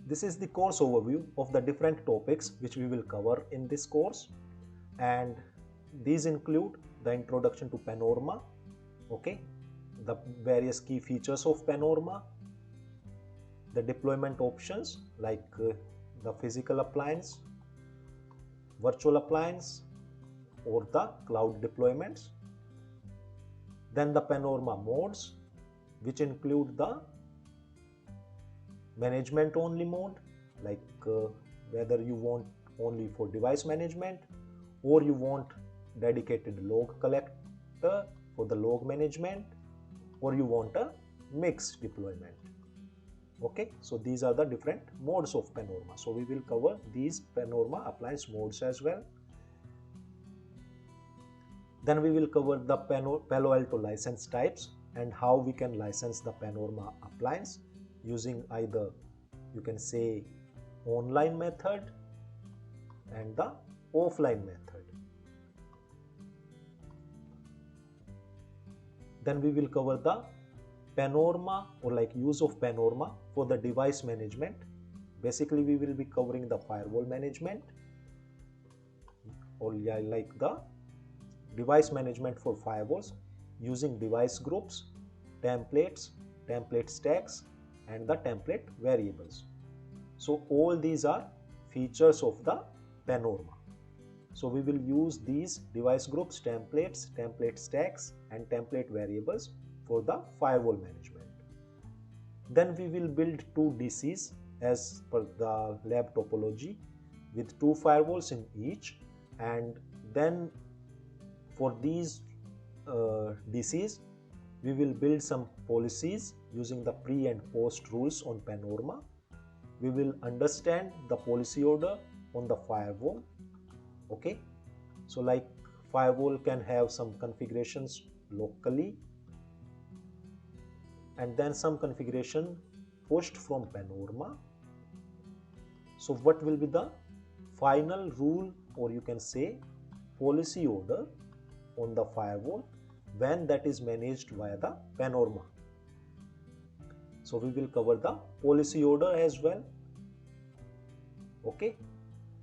this is the course overview of the different topics which we will cover in this course, and these include the introduction to Panorama, okay, the various key features of Panorama, the deployment options like the physical appliance, virtual appliance, or the cloud deployments. Then the Panorama modes, which include the management only mode, like whether you want only for device management or you want dedicated log collector for the log management, or you want a mixed deployment. Okay, so these are the different modes of Panorama. So we will cover these Panorama appliance modes as well. Then we will cover the PaloAlto license types and how we can license the Panorama appliance using either, you can say, online method and the offline method. Then we will cover the Panorama, or like use of Panorama for the device management. Basically we will be covering the firewall management, or like the device management for firewalls using device groups, templates, template stacks, and the template variables. So all these are features of the Panorama. So we will use these device groups, templates, template stacks, and template variables for the firewall management. Then we will build two DCs as per the lab topology with two firewalls in each, and then for these DCs we will build some policies using the pre and post rules on Panorama. We will understand the policy order on the firewall. Okay, so like firewall can have some configurations locally and then some configuration pushed from Panorama. So what will be the final rule, or you can say policy order on the firewall when that is managed via the Panorama? So we will cover the policy order as well, okay,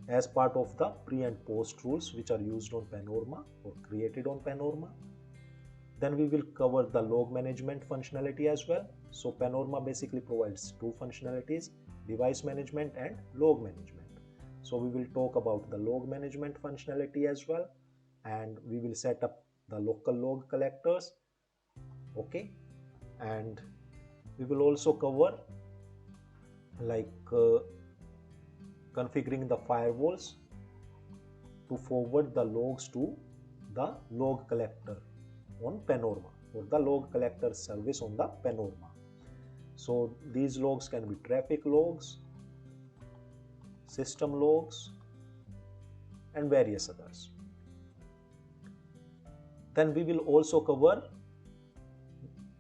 as part of the pre and post rules which are used on Panorama or created on Panorama. Then we will cover the log management functionality as well. So Panorama basically provides two functionalities, device management and log management. So we will talk about the log management functionality as well, and we will set up the local log collectors, okay, and we will also cover like configuring the firewalls to forward the logs to the log collector on Panorama, or the log collector service on the Panorama. So these logs can be traffic logs, system logs, and various others. Then we will also cover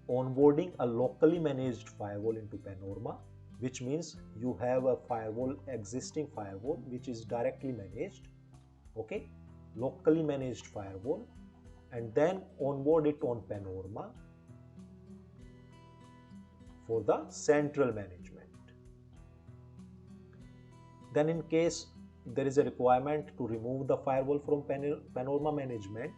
onboarding a locally managed firewall into Panorama, which means you have a firewall, existing firewall, which is directly managed, okay, locally managed firewall, and then onboard it on Panorama for the central management. Then in case there is a requirement to remove the firewall from Panorama management,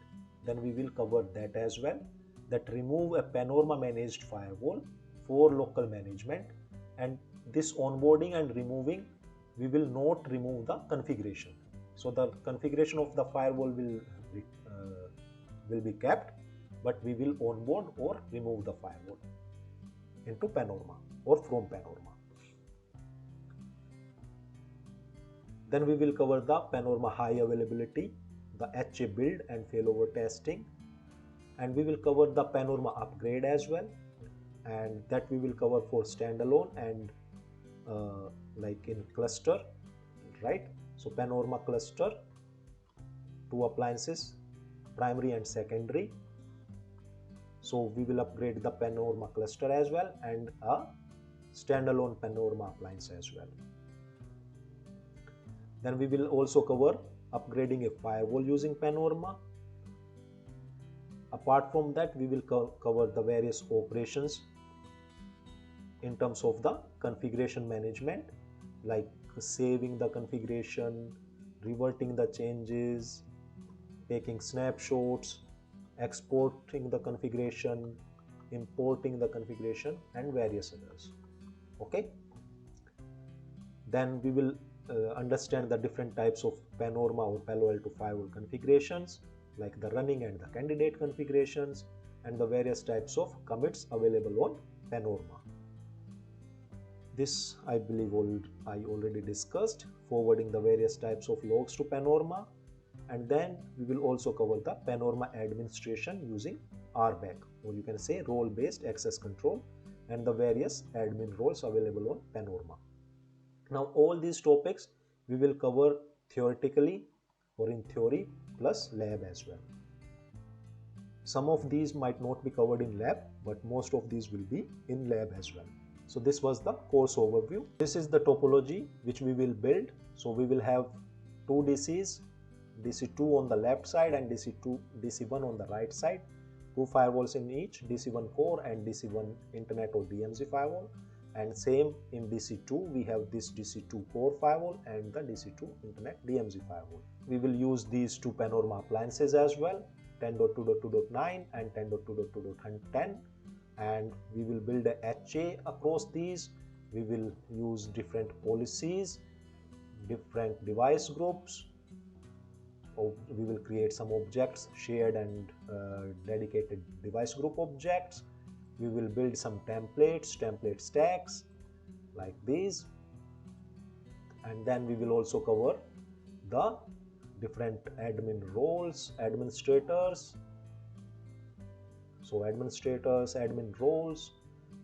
then we will cover that as well, that remove a Panorama managed firewall for local management. And this onboarding and removing, we will not remove the configuration. So the configuration of the firewall will be kept, but we will onboard or remove the firewall into Panorama or from Panorama. Then we will cover the Panorama high availability, the HA build and failover testing, and we will cover the Panorama upgrade as well, and that we will cover for standalone and like in cluster, right? So Panorama cluster, two appliances, primary and secondary. So we will upgrade the Panorama cluster as well, and a standalone Panorama appliance as well. Then we will also cover upgrading a firewall using Panorama. Apart from that, we will cover the various operations in terms of the configuration management like saving the configuration, reverting the changes, taking snapshots, exporting the configuration, importing the configuration, and various others. Okay, then we will understand the different types of Panorama or PaloAlto firewall configurations, like the running and the candidate configurations, and the various types of commits available on Panorama. This I believe I already discussed, forwarding the various types of logs to Panorama, and then we will also cover the Panorama administration using RBAC, or you can say role-based access control, and the various admin roles available on Panorama. Now all these topics we will cover theoretically or in theory plus lab as well. Some of these might not be covered in lab, but most of these will be in lab as well. So this was the course overview. This is the topology which we will build. So we will have two DCs, DC2 on the left side and DC1 on the right side, two firewalls in each, DC1 core and DC1 internet or DMZ firewall. And same in DC2, we have this DC2 core firewall and the DC2 internet DMZ firewall. We will use these two Panorama appliances as well, 10.2.2.9 and 10.2.2.10, and we will build a HA across these. We will use different policies, different device groups. We will create some objects, shared and dedicated device group objects. We will build some template stacks like these, and then we will also cover the different admin roles, administrators. So administrators, admin roles,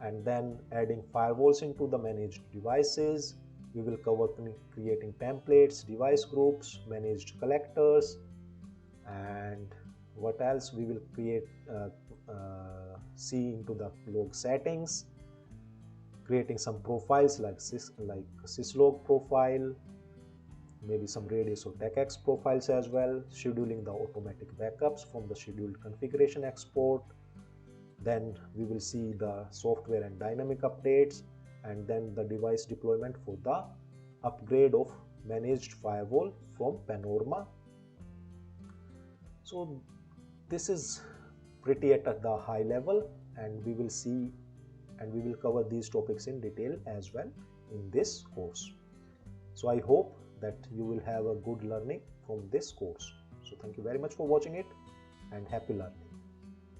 and then adding firewalls into the managed devices. We will cover creating templates, device groups, managed collectors, and what else we will create, see into the log settings, creating some profiles like syslog profile, maybe some radius or TechX profiles as well, scheduling the automatic backups from the scheduled configuration export. Then we will see the software and dynamic updates, and then the device deployment for the upgrade of managed firewall from Panorama. So this is pretty at the high level, and we will see and we will cover these topics in detail as well in this course. So I hope that you will have a good learning from this course. So thank you very much for watching it, and happy learning.